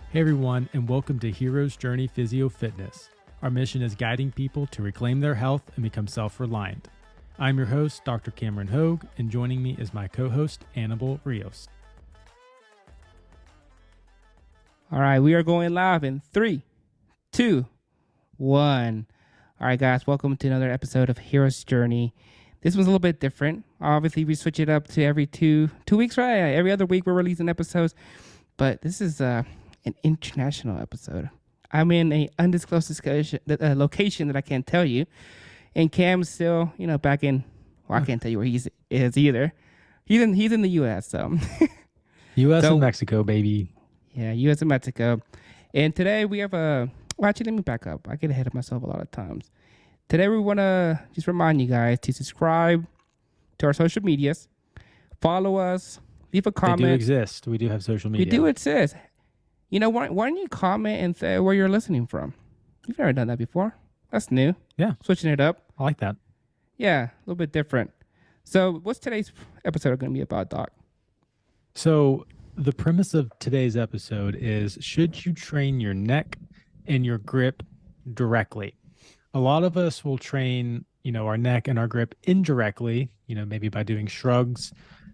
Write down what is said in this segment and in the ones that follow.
Hey everyone, and welcome to Hero's Journey Physio Fitness. Our mission is guiding people to reclaim their health and become self-reliant. I'm your host, Dr. Cameron Hogue, and joining me is my co-host, Annabelle Rios. All right, we are going live in 3, 2, 1. All right, guys, welcome to another episode of Hero's Journey. This one's a little bit different. Obviously, we switch it up to every two weeks, right? Every other week we're releasing episodes, but this is an international episode. I'm in a undisclosed location that I can't tell you, and Cam's still, back in. Well, I can't tell you where he is either. He's in the U.S. So U.S. and Mexico, baby. Yeah, U.S. and Mexico. And today we have well, actually, let me back up. I get ahead of myself a lot of times. Today we want to just remind you guys to subscribe to our social medias, follow us, leave a comment. They do exist. We do have social media. We do exist. Why don't you comment and say where you're listening from? You've never done that before. That's new. Yeah. Switching it up. I like that. Yeah, a little bit different. So what's today's episode going to be about, Doc? So the premise of today's episode is, should you train your neck and your grip directly? A lot of us will train, our neck and our grip indirectly, maybe by doing shrugs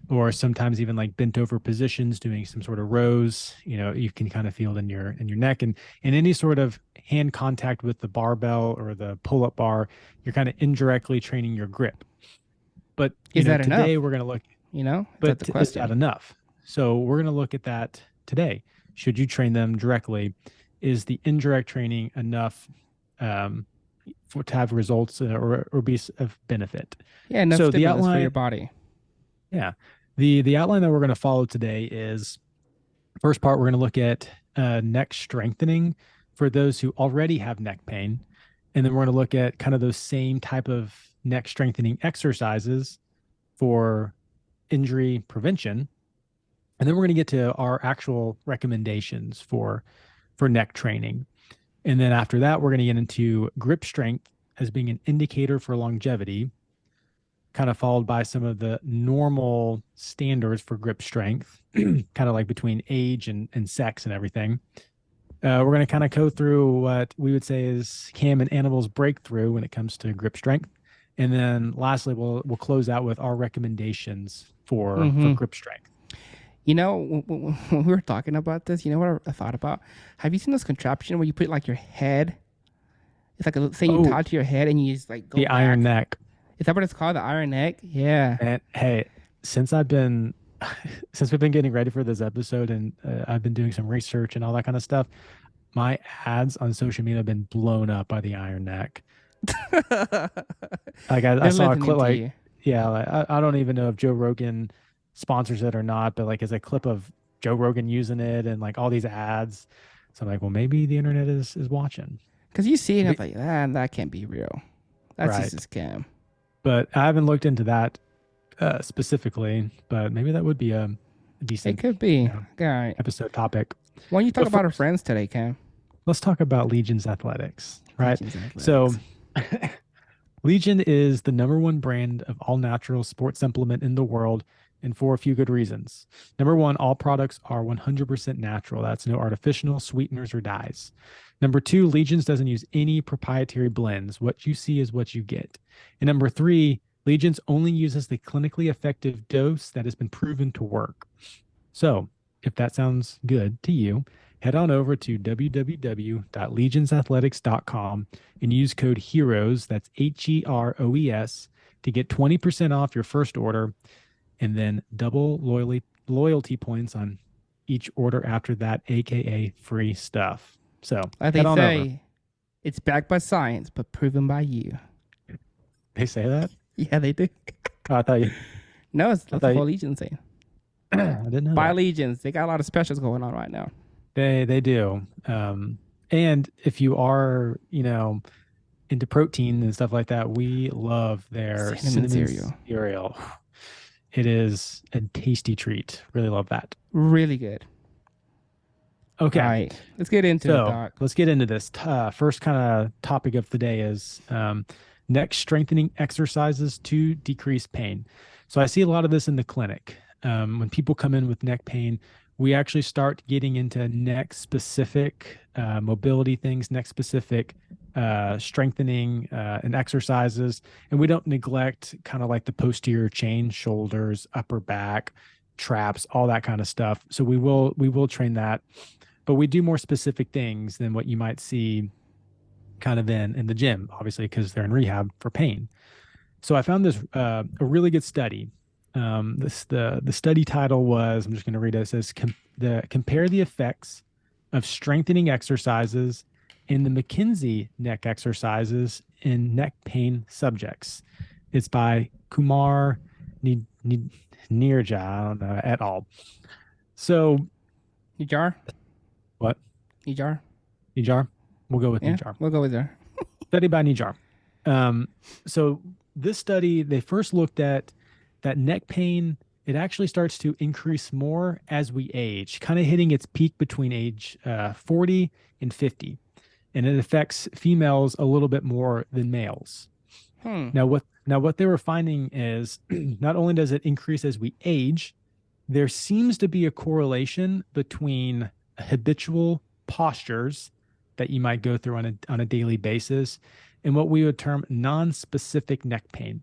or sometimes even like bent over positions, doing some sort of rows. You can kind of feel it in your neck, and any sort of hand contact with the barbell or the pull-up bar, you're kind of indirectly training your grip. But is that today enough? We're going to look, but the question. Is that enough? So we're going to look at that today. Should you train them directly? Is the indirect training enough to have results or be of benefit? Yeah, enough stimulus for your body. Yeah. The outline that we're going to follow today is, first part, we're going to look at neck strengthening for those who already have neck pain. And then we're going to look at kind of those same type of neck strengthening exercises for injury prevention. And then we're going to get to our actual recommendations for neck training. And then after that, we're going to get into grip strength as being an indicator for longevity, kind of followed by some of the normal standards for grip strength, kind of like between age and sex and everything. We're going to kind of go through what we would say is Cam and Annabelle's breakthrough when it comes to grip strength. And then lastly, we'll close out with our recommendations for grip strength. When we were talking about this, what I thought about? Have you seen this contraption where you put like your head? It's like a thing you tie to your head and you just like go the back. Iron neck. Is that what it's called? The Iron Neck? Yeah. And hey, since we've been getting ready for this episode and I've been doing some research and all that kind of stuff, my ads on social media have been blown up by the Iron Neck. Like I saw a clip I don't even know if Joe Rogan sponsors it or not, but like as a clip of Joe Rogan using it and like all these ads. So I'm like, well, maybe the internet is watching. Because you see it and I'm like, that can't be real. That's right. Just a scam. But I haven't looked into that specifically, but maybe that would be a decent, it could be. All right. episode topic. Why don't you talk about our friends today, Cam? Let's talk about Legion's Athletics, right? Legion's Athletics. So Legion is the #1 brand of all natural sports supplement in the world, and for a few good reasons. Number one, all products are 100% natural. That's no artificial sweeteners or dyes. Number two, Legion's doesn't use any proprietary blends. What you see is what you get. And number three, Legion's only uses the clinically effective dose that has been proven to work. So if that sounds good to you, head on over to www.legionsathletics.com and use code HEROES, that's HEROES, to get 20% off your first order, and then double loyalty points on each order after that, aka free stuff. So like they say, it's backed by science, but proven by you. They say that? Yeah, they do. Oh, I thought you. No, it's that's the whole Legion thing. I didn't know. By that. Legions, they got a lot of specials going on right now. They do. And if you are, into protein and stuff like that, we love their cinnamon cereal. It is a tasty treat. Really love that. Really good. Okay. All right. Let's get into it, Doc. Let's get into this. First kind of topic of the day is neck strengthening exercises to decrease pain. So I see a lot of this in the clinic. When people come in with neck pain, we actually start getting into neck specific mobility things, neck specific strengthening and exercises. And we don't neglect kind of like the posterior chain, shoulders, upper back, traps, all that kind of stuff. So we will train that, but we do more specific things than what you might see kind of in the gym, obviously, because they're in rehab for pain. So I found this a really good study. The study title was, I'm just going to read it. It says compare the effects of strengthening exercises in the McKinsey neck exercises in neck pain subjects. It's by Kumar Nirja, I don't know, et al. So Nijar? what? Nijar? Nijar? We'll go with Yeah, Nijar. we'll go with there. Study by Nijar. Um, so this study, they first looked at that neck pain. It actually starts to increase more as we age, kind of hitting its peak between age 40 and 50. And it affects females a little bit more than males. Hmm. Now what they were finding is not only does it increase as we age, there seems to be a correlation between habitual postures that you might go through on a daily basis and what we would term non-specific neck pain.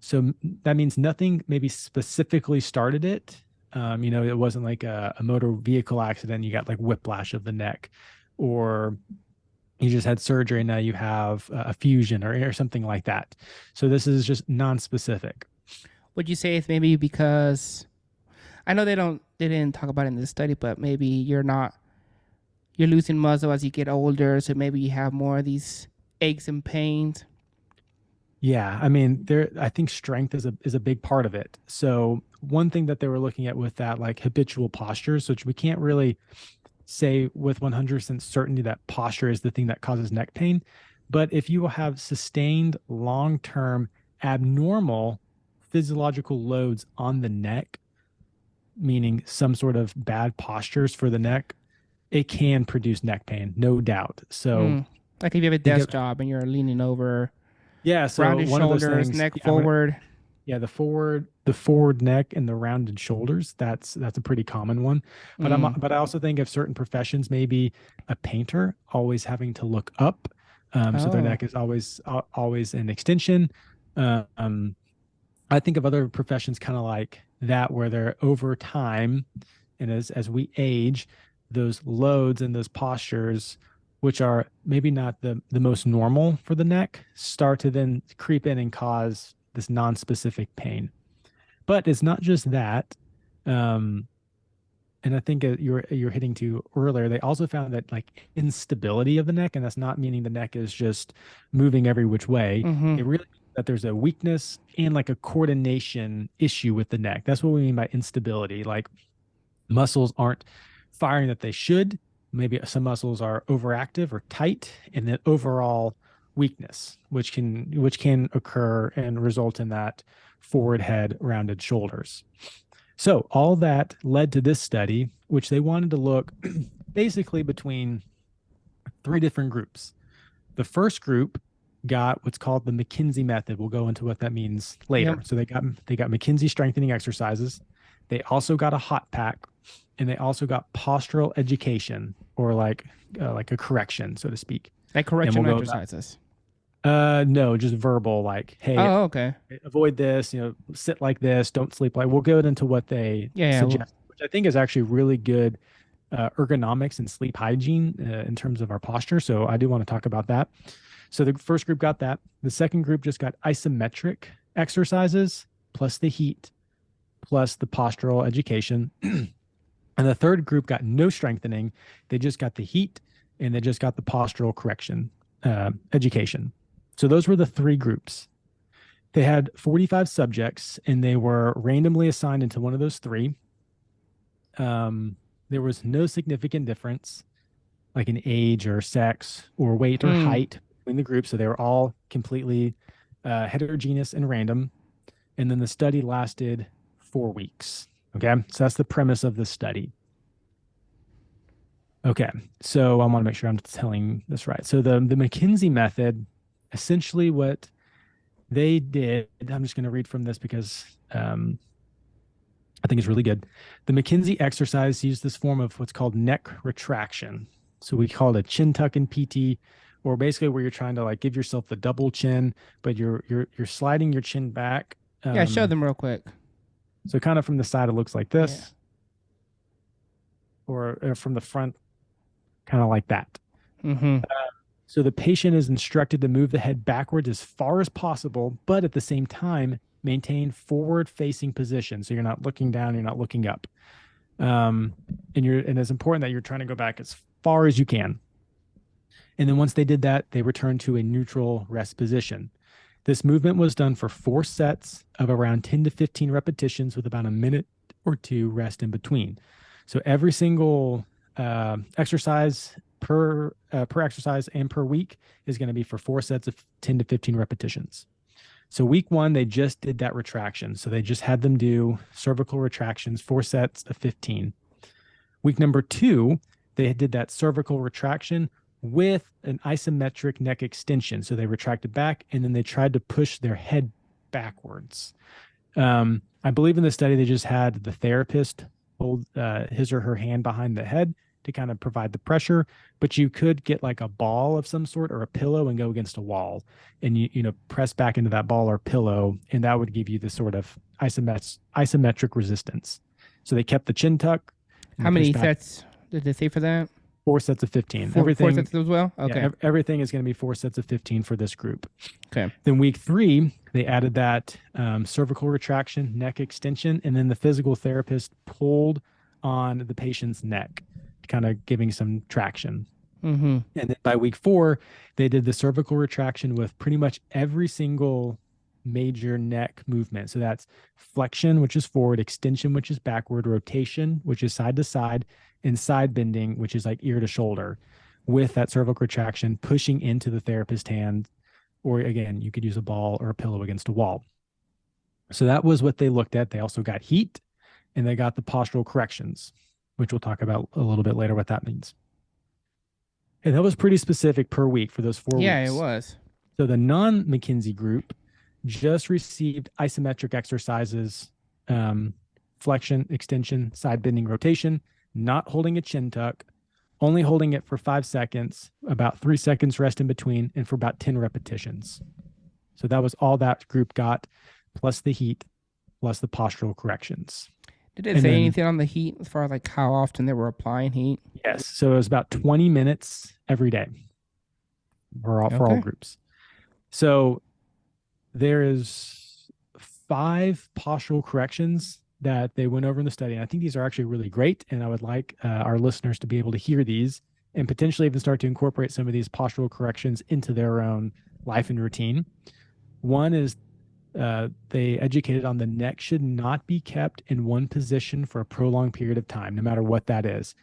So that means nothing maybe specifically started it. It wasn't like a motor vehicle accident. You got like whiplash of the neck, or you just had surgery and now you have a fusion or something like that. So this is just non-specific. Would you say it's maybe because I know they didn't talk about it in this study, but maybe you're losing muscle as you get older, so maybe you have more of these aches and pains. Yeah, I mean, I think strength is a big part of it. So one thing that they were looking at with that, like habitual postures, which we can't really say with 100% certainty that posture is the thing that causes neck pain. But if you have sustained long-term abnormal physiological loads on the neck, meaning some sort of bad postures for the neck, it can produce neck pain, no doubt. So Hmm. Like if you have a think desk of, job and you're leaning over, yeah, so rounded one of those shoulders, things, neck yeah, forward. yeah, the forward neck and the rounded shoulders, that's a pretty common one. Mm. But I also think of certain professions, maybe a painter always having to look up, so their Oh. neck is always in extension. Um, I think of other professions kind of like that, where they're over time, and as we age, those loads and those postures, which are maybe not the most normal for the neck, start to then creep in and cause this non-specific pain. But it's not just that. Um, and I think you're hitting to earlier. They also found that like instability of the neck, and that's not meaning the neck is just moving every which way. Mm-hmm. It really means that there's a weakness and like a coordination issue with the neck. That's what we mean by instability. Like muscles aren't firing that they should. Maybe some muscles are overactive or tight, and then overall weakness, which can occur and result in that forward head, rounded shoulders. So all that led to this study, which they wanted to look basically between three different groups. The first group got what's called the McKinsey method. We'll go into what that means Yep. later. So they got McKinsey strengthening exercises. They also got a hot pack, and they also got postural education, or like a correction, so to speak. Like And we'll correctional go about exercises. no, just verbal, like, hey, Oh, okay. avoid this, sit like this, don't sleep like. We'll go into what they Yeah, yeah. Well, suggest, which I think is actually really good ergonomics and sleep hygiene in terms of our posture. So I do want to talk about that. So the first group got that. The second group just got isometric exercises plus the heat plus the postural education. And the third group got no strengthening. They just got the heat and they just got the postural correction education. So those were the three groups. They had 45 subjects and they were randomly assigned into one of those three. There was no significant difference, like in age or sex or weight or hmm. height between the groups. So they were all completely heterogeneous and random. And then the study lasted 4 weeks. Okay. So that's the premise of the study. Okay. So I want to make sure I'm telling this right. So the McKinsey method, essentially what they did, I'm just going to read from this because I think it's really good. The McKinsey exercise used this form of what's called neck retraction. So we call it a chin tuck in PT, or basically where you're trying to like give yourself the double chin, but you're sliding your chin back. Yeah, show Um, them real quick. so kind of from the side, it looks like Yeah. this, or from the front, kind of like that. Mm-hmm. So the patient is instructed to move the head backwards as far as possible, but at the same time, maintain forward facing position. So you're not looking down, you're not looking up. Um, and it's important that you're trying to go back as far as you can. And then once they did that, they returned to a neutral rest position. This movement was done for 4 sets of around 10 to 15 repetitions with about a minute or two rest in between. So every single exercise per exercise and per week is going to be for 4 sets of 10 to 15 repetitions. So week one, they just did that retraction. So they just had them do cervical retractions, 4 sets of 15. Week number two, they did that cervical retraction with an isometric neck extension. So they retracted back and then they tried to push their head backwards. I believe in the study, they just had the therapist hold his or her hand behind the head to kind of provide the pressure, but you could get like a ball of some sort or a pillow and go against a wall and you press back into that ball or pillow, and that would give you this sort of isometric resistance. So they kept the chin tuck and How they pushed many back sets did they say for that? 4 sets of 15. Four sets as well? Okay. Everything is going to be 4 sets of 15 for this group. Okay. Then week three, they added that cervical retraction, neck extension, and then the physical therapist pulled on the patient's neck, kind of giving some traction. Mm-hmm. And then by week four, they did the cervical retraction with pretty much every single major neck movement. So that's flexion, which is forward, extension, which is backward, rotation, which is side to side, and side bending, which is like ear to shoulder, with that cervical retraction pushing into the therapist hand. Or again, you could use a ball or a pillow against a wall. So that was what they looked at. They also got heat and they got the postural corrections, which we'll talk about a little bit later what that means. And that was pretty specific per week for those 4 Yeah, it weeks. was. So the non-McKinsey group just received isometric exercises, flexion, extension, side bending, rotation, not holding a chin tuck, only holding it for 5 seconds, about 3 seconds rest in between, and for about 10 repetitions. So that was all that group got, plus the heat, plus the postural corrections. Did it And say then, anything on the heat as far as like how often they were applying heat? yes, so it was about 20 minutes every day for all Okay. groups. So there is 5 postural corrections that they went over in the study. And I think these are actually really great. And I would like our listeners to be able to hear these and potentially even start to incorporate some of these postural corrections into their own life and routine. One is they educated on the neck should not be kept in one position for a prolonged period of time, no matter what that is.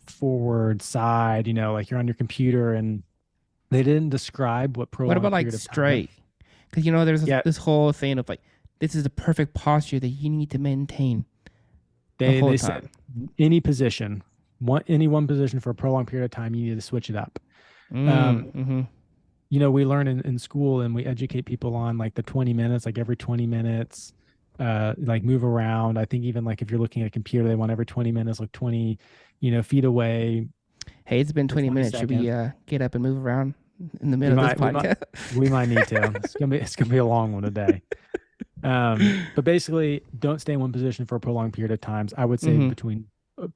Forward, side, like you're on your computer, and they didn't describe what What about prolonged like period of time meant. straight? Because there's Yeah, this whole thing of like, this is the perfect posture that you need to maintain the whole they time. said any position, any one position for a prolonged period of time, you need to switch it up. Um, Mm-hmm. we learn in school and we educate people on like the 20 minutes, like every 20 minutes, like move around. I think even like if you're looking at a computer, they want every 20 minutes, like 20, feet away Hey, it's been for 20 20 minutes. Should we seconds. get up and move around in the We middle of this might, we might, podcast? we might need to. It's gonna be a long one today. But basically, don't stay in one position for a prolonged period of times. I would say Mm-hmm. between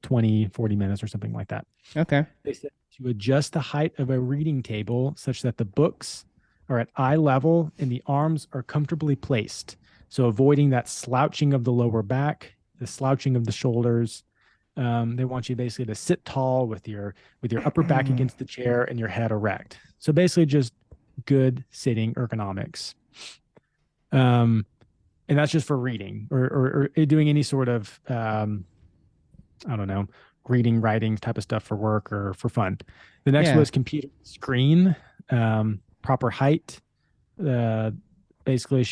20, 40 minutes or something like that. Okay. They said to adjust the height of a reading table such that the books are at eye level and the arms are comfortably placed. So avoiding that slouching of the lower back, the slouching of the shoulders. They want you basically to sit tall with your upper back against the chair and your head erect. So basically, just good sitting ergonomics. And that's just for reading or doing any sort of I don't know, reading, writing type of stuff for work or for fun. The next Yeah. was computer screen, proper height. Uh, basically,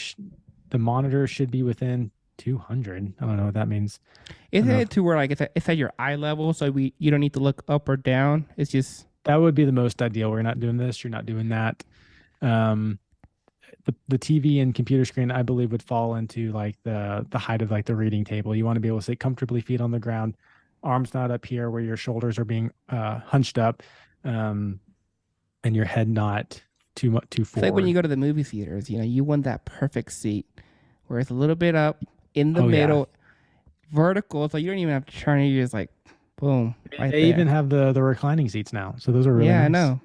the monitor should be within 200. I don't know what that means. I Is don't know it if to where like it's at your eye level, so you don't need to look up or down? It's just that would be the most ideal. We're not doing this. You're not doing that. Um, the TV and computer screen, I believe, would fall into like the height of like the reading table. You want to be able to sit comfortably, feet on the ground, arms not up here where your shoulders are being hunched up, um, and your head not too It's like when you forward. go to the movie theaters, you want that perfect seat where it's a little bit up in the Oh yeah, middle, vertical, so you don't even have to turn it. You're just like, boom, right they even there. have the reclining seats now, so those are really Yeah, I nice. know.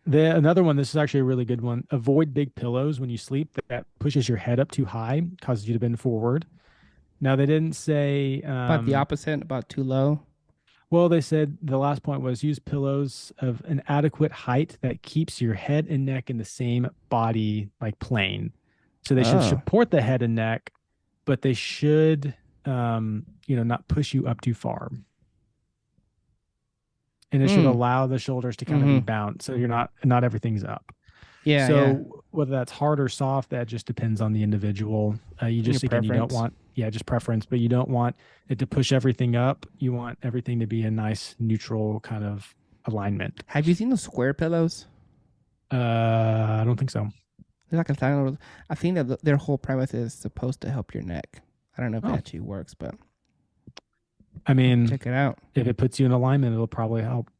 Another one. This is actually a really good one. Avoid big pillows when you sleep. That pushes your head up too high, causes you to bend forward. Now they didn't say. About the opposite, about too low. Well, they said the last point was use pillows of an adequate height that keeps your head and neck in the same body like plane. So they should Oh. support the head and neck, but they should, not push you up too far. And it should Mm. allow the shoulders to kind of be Mm-hmm. bound, so you're not everything's up. Yeah, yeah. So whether that's hard or soft, that just depends on the individual. You Your just again, you don't preference. want, yeah, just preference, but you don't want it to push everything up. You want everything to be a nice neutral kind of alignment. Have you seen those square pillows? I don't think so. They're like a tiny. I think that their whole premise is supposed to help your neck. I don't know if it Oh, actually works, but I mean, check it out. if it puts you in alignment, it'll probably help.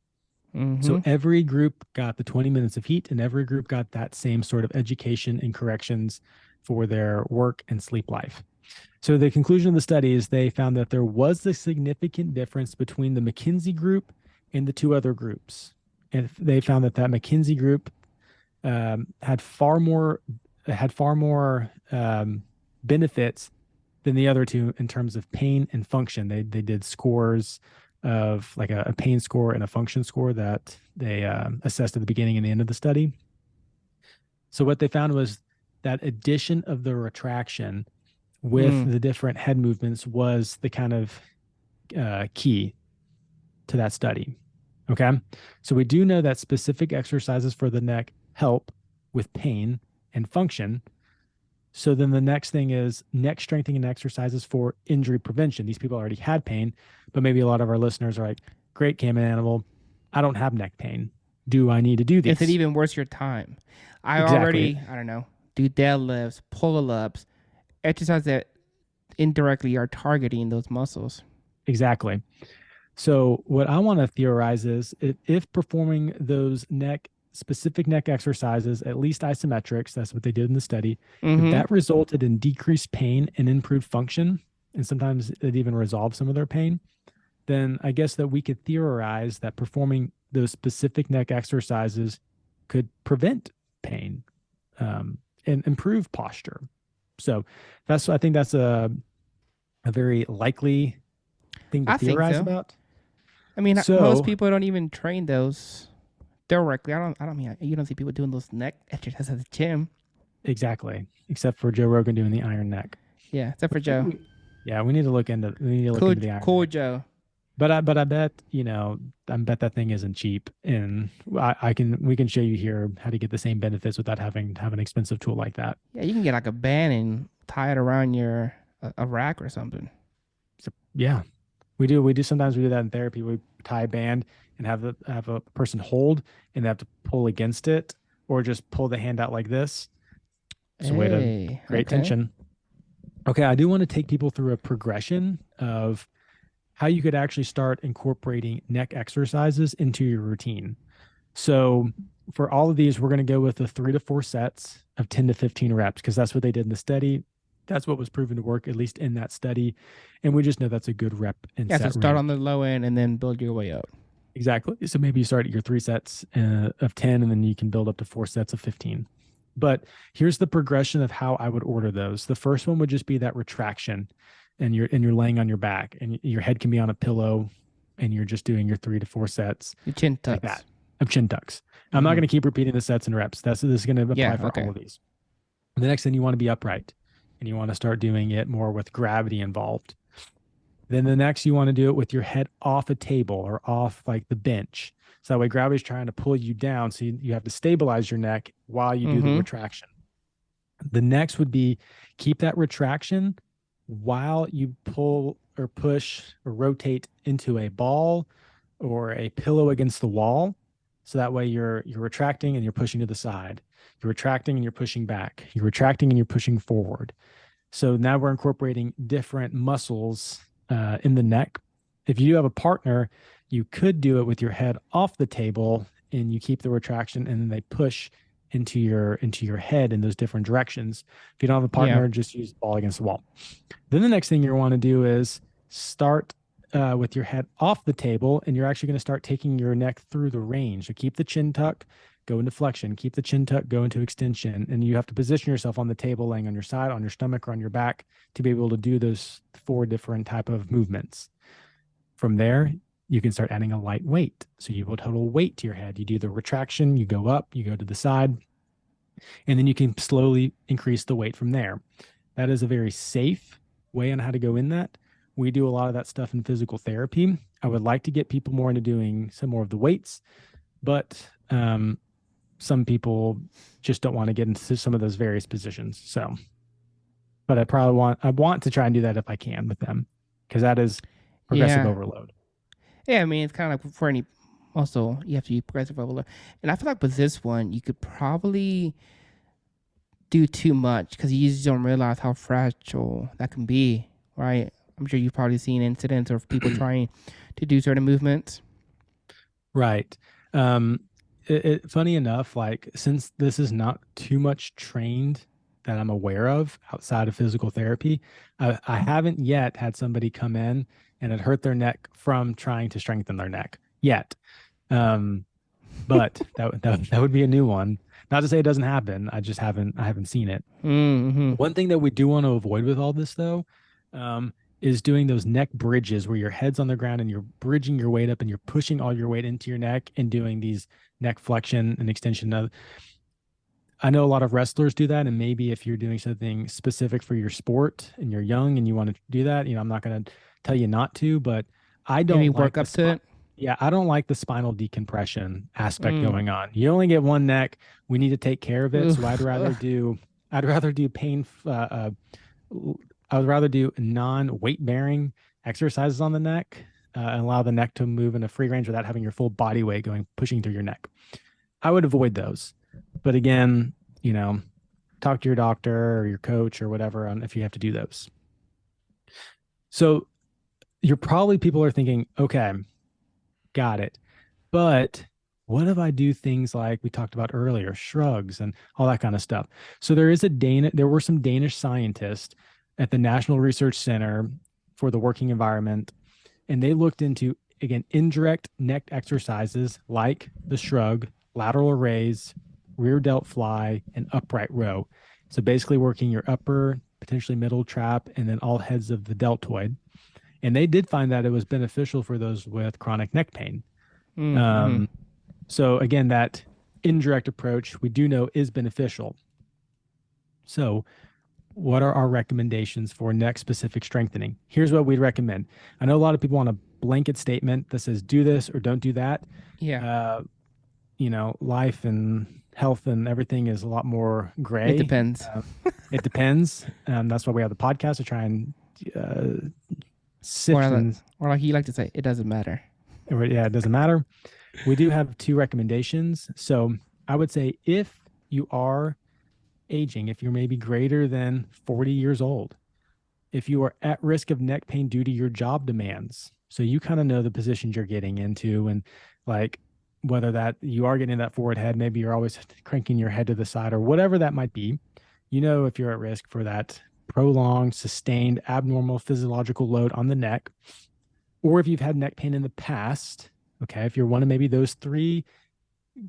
Mm-hmm. So every group got the 20 minutes of heat, and every group got that same sort of education and corrections for their work and sleep life. So the conclusion of the study is they found that there was a significant difference between the McKinsey group and the two other groups. And they found that McKinsey group had far more benefits than the other two in terms of pain and function. They did scores of like a pain score and a function score that they assessed at the beginning and the end of the study. So what they found was that addition of the retraction with Mm. the different head movements was the kind of key to that study. Okay. So we do know that specific exercises for the neck help with pain and function. So then the next thing is neck strengthening exercises for injury prevention. These people already had pain, but maybe a lot of our listeners are like, great, Cam and Animal, I don't have neck pain. Do I need to do Is it these? even worth your time? I Exactly. already, I don't know, do deadlifts, pull ups, exercise that indirectly are targeting those muscles. Exactly. So what I want to theorize is if performing those specific neck exercises, at least isometrics, that's what they did in the study, if Mm-hmm. that resulted in decreased pain and improved function, and sometimes it even resolved some of their pain, then I guess that we could theorize that performing those specific neck exercises could prevent pain and improve posture. So I think that's a very likely thing to I think theorize so. about. I mean, most So people don't even train those directly. I don't mean, you don't see people doing those neck exercises at the gym. exactly, except for Joe Rogan doing the iron neck. Yeah, except for Joe. Yeah, we need to look into the iron Cool neck. Joe. But I bet I bet that thing isn't cheap, and we can show you here how to get the same benefits without having to have an expensive tool like that. Yeah, you can get like a band and tie it around your a rack or something. So yeah, we do sometimes we do that in therapy. We tie a band and have a person hold, and they have to pull against it or just pull the hand out like this. It's a way to Hey, create okay. tension. Okay, I do want to take people through a progression of how you could actually start incorporating neck exercises into your routine. So, for all of these, we're going to go with the 3 to 4 sets of 10 to 15 reps because that's what they did in the study. That's what was proven to work, at least in that study. And we just know that's a good rep and Yeah, so set start on range. the low end and then build your way up. Exactly. So maybe you start at your 3 sets of 10, and then you can build up to 4 sets of 15. But here's the progression of how I would order those. The first one would just be that retraction, and you're laying on your back, and your head can be on a pillow, and you're just doing your 3 to 4 sets Your chin like tucks. that of chin tucks. I'm not Mm-hmm. going to keep repeating the sets and reps. This is going to apply Yeah, for all okay. of these. The next thing you want to be upright, and you want to start doing it more with gravity involved. Then the next you want to do it with your head off a table or off like the bench. So that way gravity's trying to pull you down. So you have to stabilize your neck while you do the Mm-hmm. retraction. The next would be keep that retraction while you pull or push or rotate into a ball or a pillow against the wall. So that way you're retracting and you're pushing to the side. You're retracting and you're pushing back. You're retracting and you're pushing forward. So now we're incorporating different muscles in the neck. If you do have a partner, you could do it with your head off the table and you keep the retraction and then they push into your head in those different directions. If you don't have a Yeah. partner, just use the ball against the wall. Then the next thing you want to do is start with your head off the table, and you're actually going to start taking your neck through the range. So keep the chin tuck, go into flexion, keep the chin tuck, go into extension. And you have to position yourself on the table, laying on your side, on your stomach, or on your back to be able to do those 4 different type of movements. From there, you can start adding a light weight. So you will total weight to your head. You do the retraction, you go up, you go to the side, and then you can slowly increase the weight from there. That is a very safe way on how to go in that. We do a lot of that stuff in physical therapy. I would like to get people more into doing some more of the weights, but some people just don't want to get into some of those various positions. So, but I want to try and do that if I can with them, because that is progressive Yeah. overload. Yeah, I mean, it's kind of like for any, also, you have to use progressive overload. And I feel like with this one, you could probably do too much because you just don't realize how fragile that can be, right? I'm sure you've probably seen incidents of people trying to do certain movements. Right. Funny enough, like since this is not too much trained that I'm aware of outside of physical therapy, I haven't yet had somebody come in and it hurt their neck from trying to strengthen their neck yet. Um, but that would be a new one. Not to say it doesn't happen. I haven't seen it. Mm-hmm. One thing that we do want to avoid with all this though, um, is doing those neck bridges where your head's on the ground and you're bridging your weight up and you're pushing all your weight into your neck and doing these neck flexion and extension. I know a lot of wrestlers do that, and maybe if you're doing something specific for your sport and you're young and you want to do that, I'm not going to tell you not to, but I Maybe don't work like the up to spot. it. Yeah, I don't like the spinal decompression aspect Mm. going on. You only get one neck. We need to take care of it. So Oof. Ugh. I'd rather do I would rather do non-weight bearing exercises on the neck and allow the neck to move in a free range without having your full body weight going pushing through your neck. I would avoid those. But again, you know, talk to your doctor or your coach or whatever on if you have to do those. So people are thinking, okay, got it. But what if I do things like we talked about earlier, shrugs and all that kind of stuff? So there were some Danish scientists at the National Research Center for the Working Environment, and they looked into again indirect neck exercises like the shrug, lateral raise, rear delt fly, and upright row. So basically working your upper, potentially middle trap, and then all heads of the deltoid. And they did find that it was beneficial for those with chronic neck pain. Mm-hmm. Um, so again, that indirect approach we do know is beneficial. So what are our recommendations for neck specific strengthening? Here's what we'd recommend. I know a lot of people want a blanket statement that says do this or don't do that. Yeah. Uh, life and health and everything is a lot more It gray. depends. It depends. That's why we have the podcast to try and Or, sift and or like you like to say, it doesn't matter. yeah, it doesn't matter. We do have 2 recommendations. So I would say if you are aging, if you're maybe greater than 40 years old, if you are at risk of neck pain due to your job demands, so you kind of know the positions you're getting into and like whether that you are getting that forward head, maybe you're always cranking your head to the side or whatever that might be, if you're at risk for that prolonged, sustained, abnormal physiological load on the neck, or if you've had neck pain in the past, okay, if you're one of maybe those 3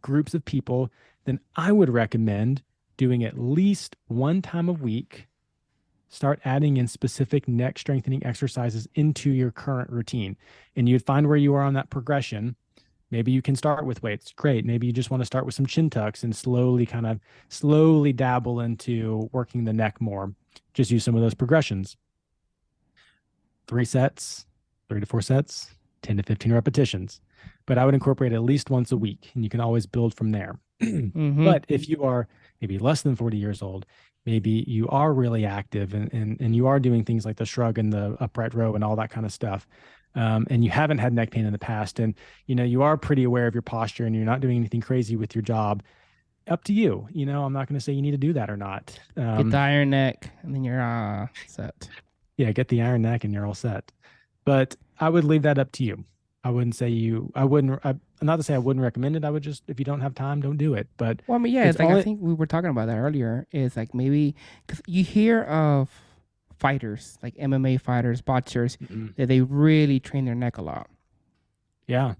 groups of people, then I would recommend doing at least 1 time a week. Start adding in specific neck strengthening exercises into your current routine. And you'd find where you are on that progression. Maybe you can start with weights. Great. Maybe you just want to start with some chin tucks and slowly dabble into working the neck more. Just use some of those progressions. 3 sets, 3 to 4 sets, 10 to 15 repetitions. But I would incorporate at least once a week, and you can always build from there. Mm-hmm. But if you are maybe less than 40 years old, maybe you are really active and you are doing things like the shrug and the upright row and all that kind of stuff. And you haven't had neck pain in the past, and you are pretty aware of your posture and you're not doing anything crazy with your job. up to you. I'm not going to say you need to do that or not. Get the iron neck, and then you're set. Yeah, get the iron neck and you're all set. But I would leave that up to you. I wouldn't, not to say I wouldn't recommend it. I would just, if you don't have time, don't do it. But Well, I mean, yeah, it's it's like I only, think we were talking about that earlier. Is like maybe because you hear of fighters, like MMA fighters, boxers, mm, that they really train their neck a lot. yeah.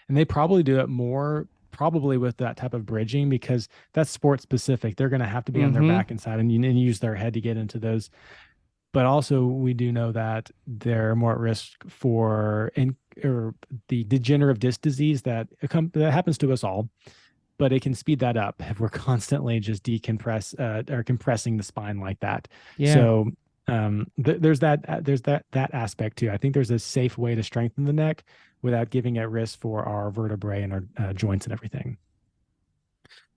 And they probably do it more probably with that type of bridging because that's sport specific. They're going to have to be on their Mm-hmm. back inside and use their head to get into those. But also, we do know that they're more at risk for or the degenerative disc disease that happens to us all, but it can speed that up if we're constantly just or compressing the spine like that. Yeah. So there's that aspect too. I think there's a safe way to strengthen the neck without giving at risk for our vertebrae and our joints and everything.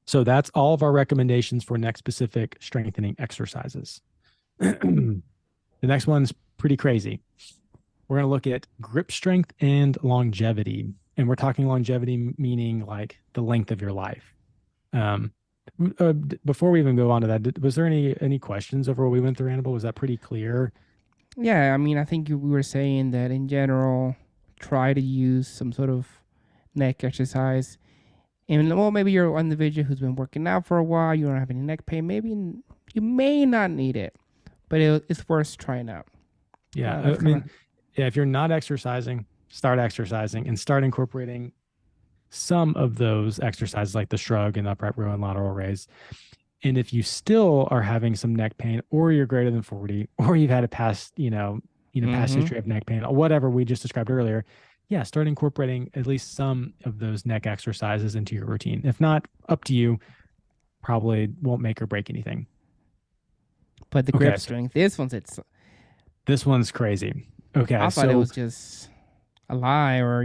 So that's all of our recommendations for neck specific strengthening exercises. The next one's pretty crazy. We're going to look at grip strength and longevity. And we're talking longevity meaning like the length of your life. Um, Before we even go on to that, was there any questions over what we went through, Annabelle? Was that pretty clear? Yeah, I mean, I think we were saying that in general, try to use some sort of neck exercise. And well, maybe you're an individual who's been working out for a while, you don't have any neck pain, maybe you may not need it, but it's worth trying out. Yeah. That's I kind of mean, yeah, if you're not exercising, start exercising and start incorporating some of those exercises like the shrug and upright row and lateral raise. And if you still are having some neck pain or you're greater than 40 or you've had a past mm-hmm. history of neck pain or whatever we just described earlier, yeah, start incorporating at least some of those neck exercises into your routine. If not, up to you, probably won't make or break anything. But the Okay, grip strength, this one's it's. this one's crazy. Okay, I thought it so was just a lie or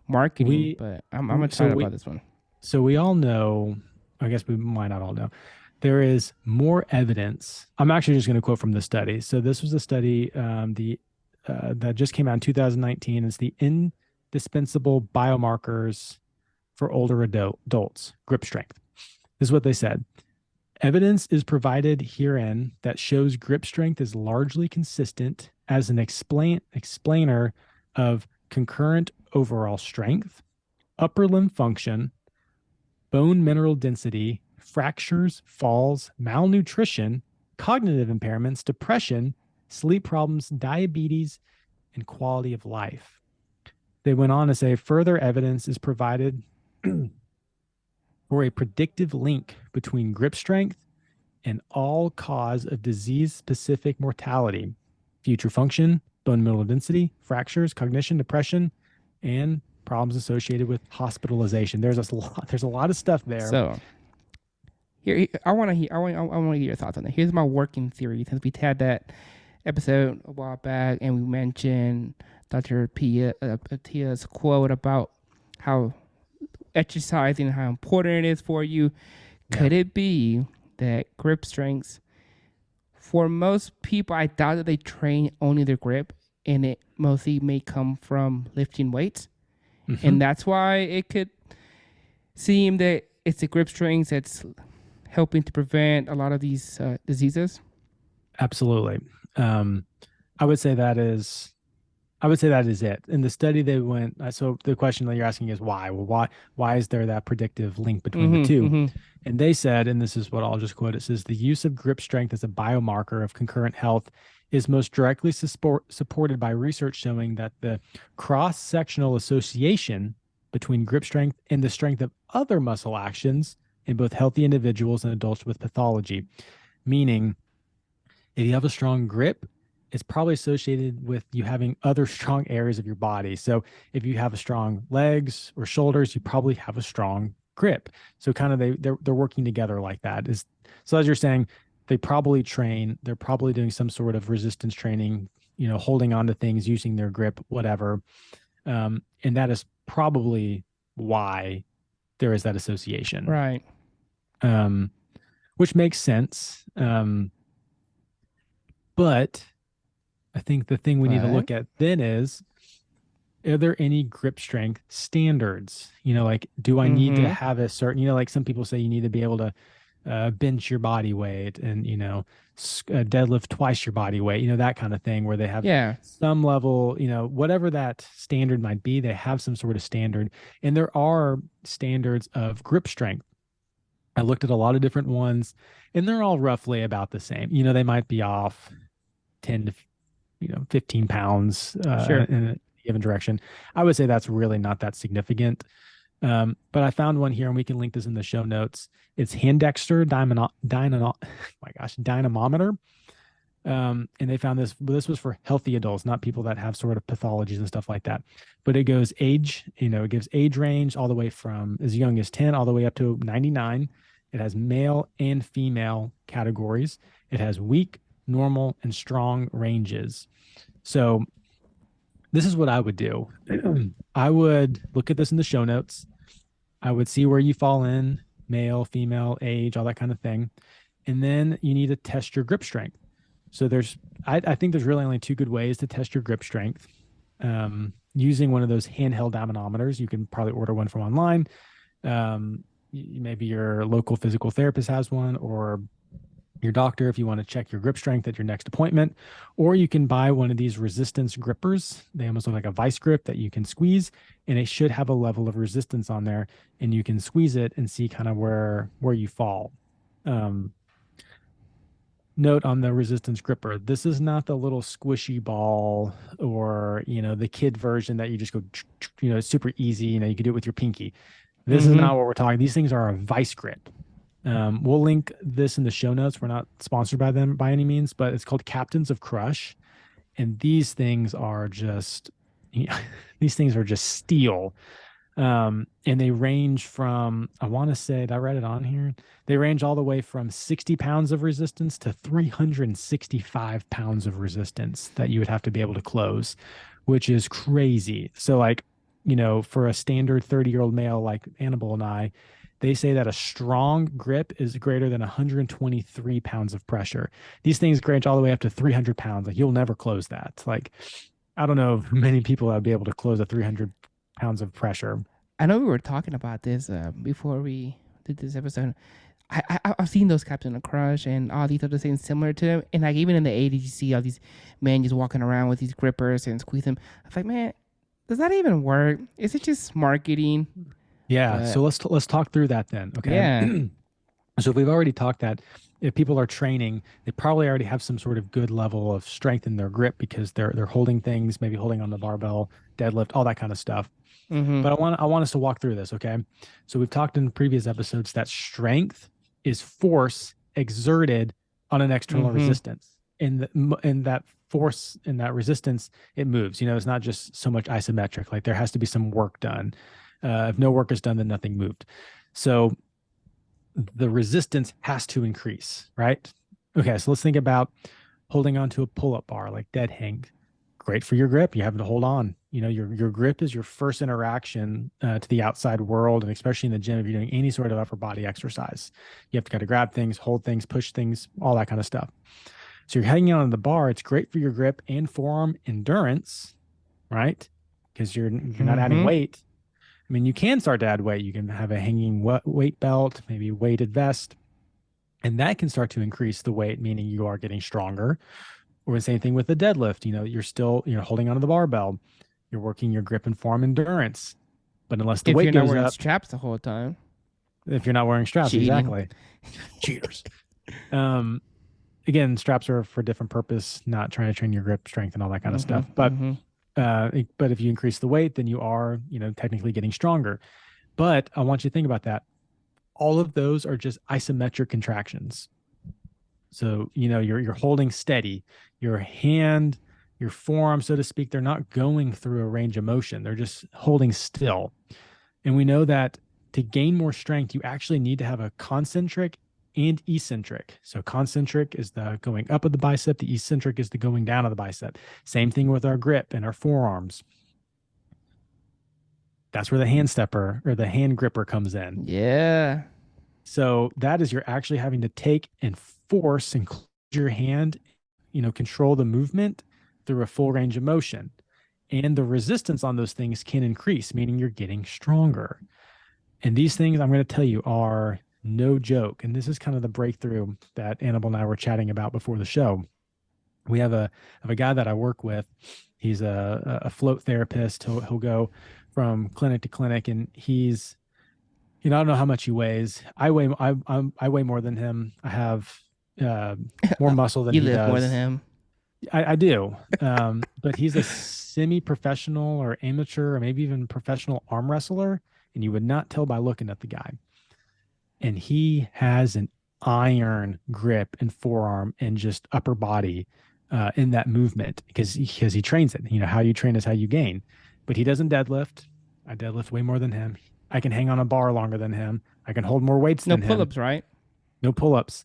marketing, we but I'm so excited we about this one. so we all know, I guess we might not all know, there is more evidence. I'm actually just going to quote from the study. So this was a study the that just came out in 2019. It's the indispensable biomarkers for older adults, grip strength. This is what they said. Evidence is provided herein that shows grip strength is largely consistent as an explainer of concurrent overall strength, upper limb function, bone mineral density, fractures, falls, malnutrition, cognitive impairments, depression, sleep problems, diabetes, and quality of life. They went on to say further evidence is provided for a predictive link between grip strength and all cause of disease specific mortality, future function, bone mineral density, fractures, cognition, depression, and problems associated with hospitalization. There's a lot of stuff there. So here, I want to hear. I want to get your thoughts on that. Here's my working theory. Since we had that episode a while back, and we mentioned Dr. Tia's quote about how exercising, how important it is for you. Yeah. Could it be that grip strengths, for most people, I doubt that they train only their grip, and it mostly may come from lifting weights, Mm-hmm. and that's why it could seem that it's the grip strengths that's helping to prevent a lot of these diseases. Absolutely. Um, I would say that is I would say that is it. In the study, they went. So the question that you're asking is why? Well, why is there that predictive link between the Mm-hmm. two? Mm-hmm. And they said, and this is what I'll just quote: it says the use of grip strength as a biomarker of concurrent health is most directly supported by research showing that the cross-sectional association between grip strength and the strength of other muscle actions in both healthy individuals and adults with pathology. Meaning, if you have a strong grip, it's probably associated with you having other strong areas of your body. So if you have a strong legs or shoulders, you probably have a strong grip. So kind of they're working together like that. Is so as you're saying, they probably train, they're probably doing some sort of resistance training, holding on to things, using their grip, whatever. And that is probably why there is that association. Right. Um, which makes sense. But I think the thing we need to But look at then is are there any grip strength standards? Like, do I need to Mm-hmm. have a certain, like some people say you need to be able to bench your body weight and, deadlift twice your body weight, that kind of thing, where they have Yeah, some level, whatever that standard might be, they have some sort of standard. And there are standards of grip strength. I looked at a lot of different ones, and they're all roughly about the same. They might be off 10 to 15 pounds sure. in a given direction. I would say that's really not that significant. But I found one here, and we can link this in the show notes. It's Handexter my gosh, dynamometer. And they found this. Well, this was for healthy adults, not people that have sort of pathologies and stuff like that. But it goes age, it gives age range all the way from as young as 10 all the way up to 99. It has male and female categories. It has weak, normal, and strong ranges. So this is what I would do. I would look at this in the show notes. I would see where you fall in, male, female, age, all that kind of thing. And then you need to test your grip strength. So I think there's really only two good ways to test your grip strength. Using one of those handheld dynamometers, you can probably order one from online. Maybe your local physical therapist has one, or your doctor if you want to check your grip strength at your next appointment. Or you can buy one of these resistance grippers. They almost look like a vice grip that you can squeeze, and it should have a level of resistance on there, and you can squeeze it and see kind of where you fall. Um, Note on the resistance gripper, this is not the little squishy ball or the kid version that you just go, it's super easy, you can do it with your pinky. This is Mm-hmm. not what we're talking. These things are a vice grip. We'll link this in the show notes. We're not sponsored by them by any means, but it's called Captains of Crush. And these things are just, these things are just steel. And they range from, I want to say, I read it on here. They range all the way from 60 pounds of resistance to 365 pounds of resistance that you would have to be able to close, which is crazy. So, like, for a standard 30-year-old male like Annabelle and I, they say that a strong grip is greater than 123 pounds of pressure. These things range all the way up to 300 pounds. Like, you'll never close that. Like, I don't know if many people that would be able to close a 300 pounds of pressure. I know we were talking about this before we did this episode. I've seen those Captain of Crush and all these other things similar to them. And like even in the 80s, you see all these men just walking around with these grippers and squeeze them. I was like, man, does that even work? Is it just marketing? Yeah, But so let's talk through that then. Okay. yeah. So if we've already talked that if people are training, they probably already have some sort of good level of strength in their grip because they're holding things, maybe holding on the barbell, deadlift, all that kind of stuff. Mm-hmm. But I want us to walk through this, okay? So we've talked in previous episodes that strength is force exerted on an external Mm-hmm. resistance. In that force and that resistance, it moves. It's not just so much isometric. Like there has to be some work done. If no work is done, then nothing moved. So the resistance has to increase, right? Okay, so let's think about holding onto a pull-up bar like dead hang. Great for your grip. You have to hold on. Your grip is your first interaction to the outside world, and especially in the gym, if you're doing any sort of upper body exercise, you have to kind of grab things, hold things, push things, all that kind of stuff. So you're hanging on the bar. It's great for your grip and forearm endurance, right? Because you're not adding Mm-hmm. weight. I mean, you can start to add weight. You can have a hanging weight belt, maybe weighted vest, and that can start to increase the weight, meaning you are getting stronger. Or the same thing with the deadlift. You're holding onto the barbell. You're working your grip and form endurance. But unless the If weight you're not goes wearing up, straps the whole time, if you're not wearing straps, cheating. exactly. Cheaters. Um, Again, straps are for different purpose, not trying to train your grip strength and all that kind of Mm-hmm. stuff. But Mm-hmm. but if you increase the weight, then you are, technically getting stronger. But I want you to think about that. All of those are just isometric contractions. So, you're holding steady. Your hand, your forearm, so to speak, they're not going through a range of motion. They're just holding still. And we know that to gain more strength, you actually need to have a concentric and eccentric. So concentric is the going up of the bicep, the eccentric is the going down of the bicep. Same thing with our grip and our forearms. That's where the hand stepper or the hand gripper comes in. Yeah. So that is you're actually having to take and force and close your hand, control the movement through a full range of motion. and the resistance on those things can increase, meaning you're getting stronger. And these things I'm going to tell you are no joke. And this is kind of the breakthrough that Annabelle and I were chatting about before the show. We have a guy that I work with. He's a float therapist. He'll go from clinic to clinic, and he's, I don't know how much he weighs. I weigh more than him. I have uh, more muscle than You he live more than does. him. I do. But he's a semi-professional or amateur or maybe even professional arm wrestler, and you would not tell by looking at the guy. And he has an iron grip and forearm and just upper body in that movement because he trains it. How you train is how you gain. But he doesn't deadlift. I deadlift way more than him. I can hang on a bar longer than him. I can hold more weights No than him. pull-ups, right? No pull-ups,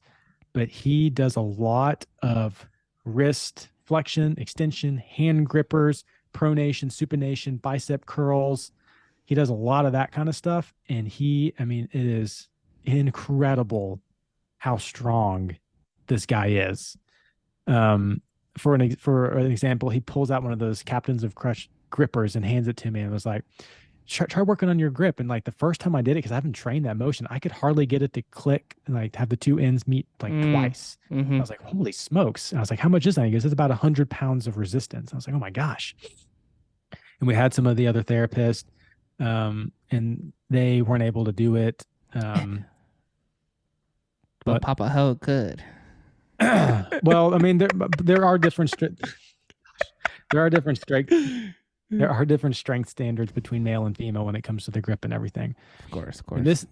but he does a lot of wrist flexion, extension, hand grippers, pronation, supination, bicep curls. He does a lot of that kind of stuff. And I mean, it is incredible how strong this guy is. Um, for an example, he pulls out one of those captains of crush grippers and hands it to me and was like, try working on your grip. And like the first time I did it, because I haven't trained that motion, I could hardly get it to click and like have the two ends meet like Mm. twice. Mm-hmm. I was like, holy smokes. And I was like, how much is that? He goes, it's about 100 pounds of resistance. I was like, oh my gosh. And we had some of the other therapists, and they weren't able to do it. But But Papa Ho could. well, I mean, there are there are different strength there are different strength standards between male and female when it comes to the grip and everything. Of course, of And course.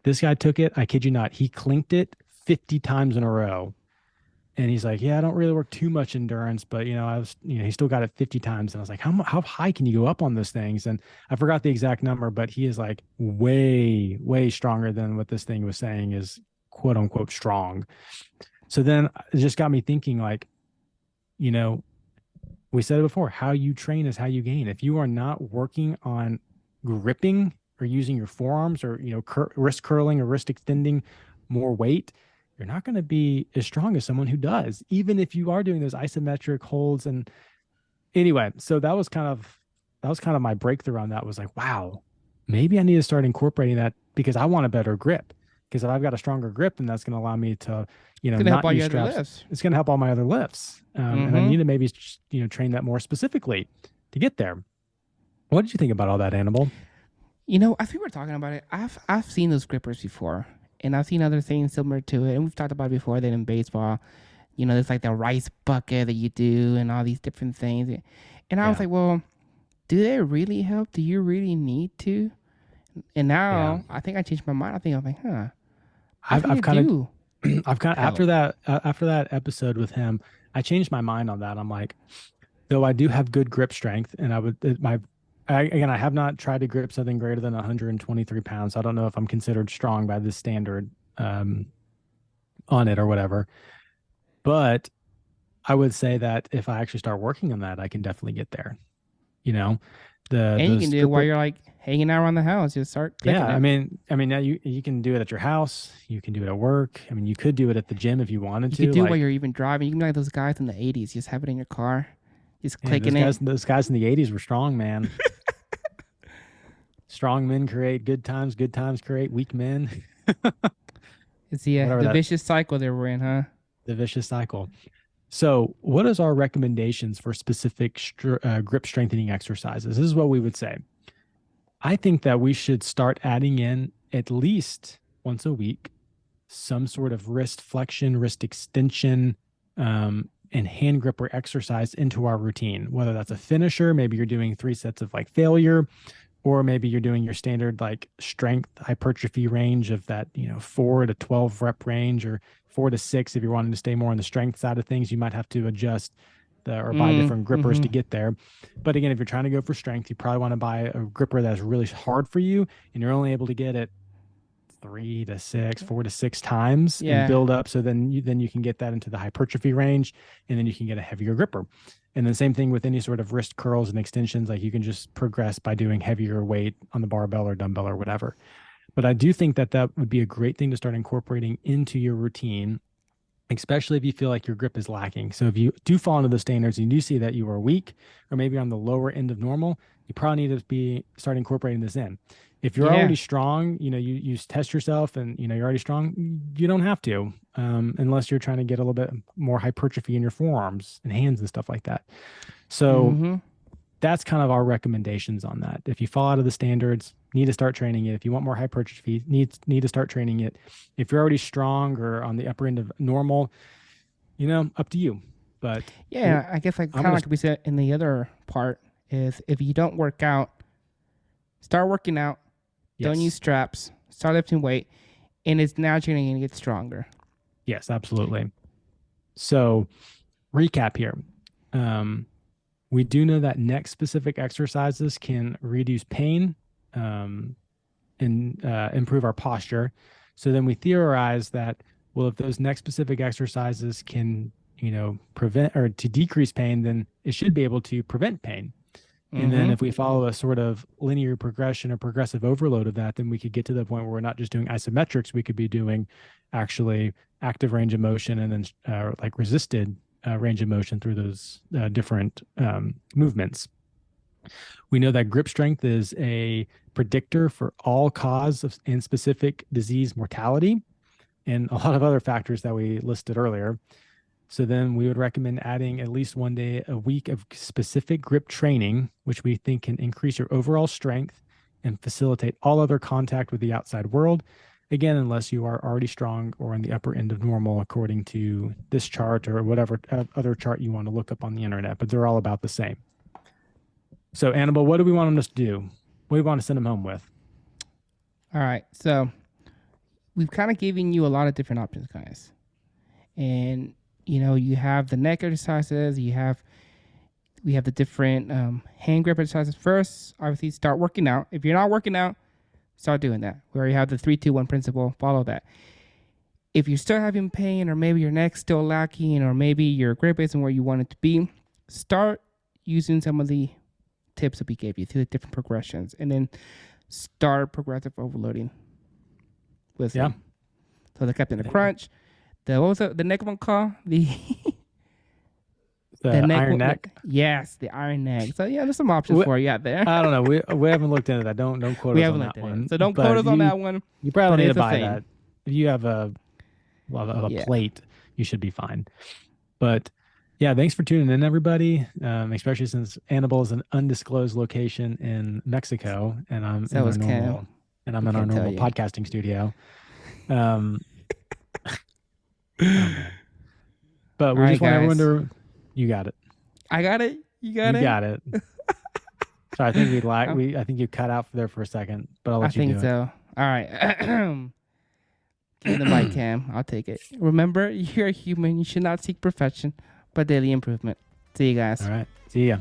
this guy took it, I kid you not, he clinked it 50 times in a row. And he's like, yeah, I don't really work too much endurance, but he still got it 50 times. And I was like, how high can you go up on those things? And I forgot the exact number, but he is like way, way stronger than what this thing was saying is quote unquote strong. So then it just got me thinking, like, you know, we said it before, how you train is how you gain. If you are not working on gripping or using your forearms or, wrist curling or wrist extending more weight, you're not going to be as strong as someone who does, even if you are doing those isometric holds. And anyway, so that was kind of my breakthrough on that, was like, wow, maybe I need to start incorporating that because I want a better grip. Because if I've got a stronger grip, then that's going to allow me to, It's gonna help not all use your other straps. lifts. It's going to help all my other lifts. And I Mm-hmm. need to maybe, train that more specifically to get there. What did you think about all that, Animal? As we were talking about it, I've seen those grippers before, and I've seen other things similar to it, and we've talked about it before. That in baseball, there's like the rice bucket that you do, and all these different things. And I was Yeah. like, well, do they really help? Do you really need to? And Yeah. now I think I changed my mind. I'm like, I I've, think they I've kind do of, I've kind of, help. after that episode with him, I changed my mind on that. I'm like, though I do have good grip strength, and again, I have not tried to grip something greater than 123 pounds. I don't know if I'm considered strong by this standard um, on it or whatever. But I would say that if I actually start working on that, I can definitely get there. You know, And you can those do it while gripper. you're like hanging out around the house. Just start Yeah, clicking I it. mean, I mean, now you can do it at your house. You can do it at work. I mean, you could do it at the gym if you wanted You could to. do it while Like, you're even driving. You can be like those guys in the 80s. Just have it in your car. Just man, clicking it. those guys in the '80s were strong, man. Strong men create good times. Good times create weak men. It's the Whatever the that vicious cycle that we're in, huh? the vicious cycle. So, what is our recommendations for specific grip strengthening exercises? This is what we would say. I think that we should start adding in at least once a week some sort of wrist flexion, wrist extension, and hand gripper exercise into our routine, whether that's a finisher, maybe you're doing 3 sets of like failure, or maybe you're doing your standard like strength hypertrophy range of that 4 to 12 rep range, or 4 to 6 if you're wanting to stay more on the strength side of things. You might have to adjust or buy different grippers Mm-hmm. to get there. But again, if you're trying to go for strength, you probably want to buy a gripper that's really hard for you, and you're only able to get it 3 to 6, 4 to 6 times and Yeah. build up. So then you can get that into the hypertrophy range, and then you can get a heavier gripper. And then same thing with any sort of wrist curls and extensions. Like you can just progress by doing heavier weight on the barbell or dumbbell or whatever. But I do think that that would be a great thing to start incorporating into your routine. especially if you feel like your grip is lacking. So if you do fall into the standards and you do see that you are weak or maybe on the lower end of normal, you probably need to start incorporating this in. If you're Yeah. already strong, you test yourself and you're already strong, you don't have to, unless you're trying to get a little bit more hypertrophy in your forearms and hands and stuff like that. So Mm-hmm. that's kind of our recommendations on that. If you fall out of the standards, need to start training it. If you want more hypertrophy, need to start training it. If you're already strong or on the upper end of normal, up to you. But Yeah, I guess like I'm kind of gonna like we said in the other part is if you don't work out, start working out. Don't use yes, straps. Start lifting weight, and it's naturally going to get stronger. yes, absolutely. So recap here. Um, we do know that neck specific exercises can reduce pain, um, and improve our posture. So then we theorize that, well, if those neck specific exercises can, prevent or to decrease pain, then it should be able to prevent pain. And then Mm-hmm. if we follow a sort of linear progression or progressive overload of that, then we could get to the point where we're not just doing isometrics, we could be doing actually active range of motion and then like resisted range of motion through those different movements. We know that grip strength is a predictor for all cause of and specific disease mortality and a lot of other factors that we listed earlier. So then we would recommend adding at least 1 day a week of specific grip training, which we think can increase your overall strength and facilitate all other contact with the outside world. Again, unless you are already strong or in the upper end of normal, according to this chart or whatever other chart you want to look up on the internet, but they're all about the same. So, Annabelle, what do we want them to do? What do we want to send them home with? All right. So we've kind of given you a lot of different options, guys. And you have the neck exercises. We have the different hand grip exercises. First, obviously, start working out. If you're not working out, start doing that. We already have the 3-2-1 principle. Follow that. If you're still having pain, or maybe your neck's still lacking, or maybe your grip isn't where you want it to be, start using some of the tips that we gave you through the different progressions, and then start progressive overloading with Yeah. them. So the Captain the Crunch, what was the neck one called? The The neck iron one. neck. Yes, the iron neck. So yeah, there's some options We, for you out there. I don't know. We haven't looked into that. Don't quote We us haven't on looked that at it, one. so don't quote But us on you that one. you probably But don't need to it's a buy thing. that. If you have a Yeah. plate, you should be fine. But yeah, thanks for tuning in, everybody. Especially since Annabelle is an undisclosed location in Mexico, and So is Cam. I'm We in our can't tell normal you. podcasting studio. Um, oh man. But All we right, just want everyone guys. to, you got it. I got it. You got You it. got it. So I think Oh, I think you cut out there for a second, but I'll I let you think do it. so. All right. Give me the mic, Cam. I'll take it. Remember, you're a human. You should not seek perfection, but daily improvement. See you guys. All right. See ya.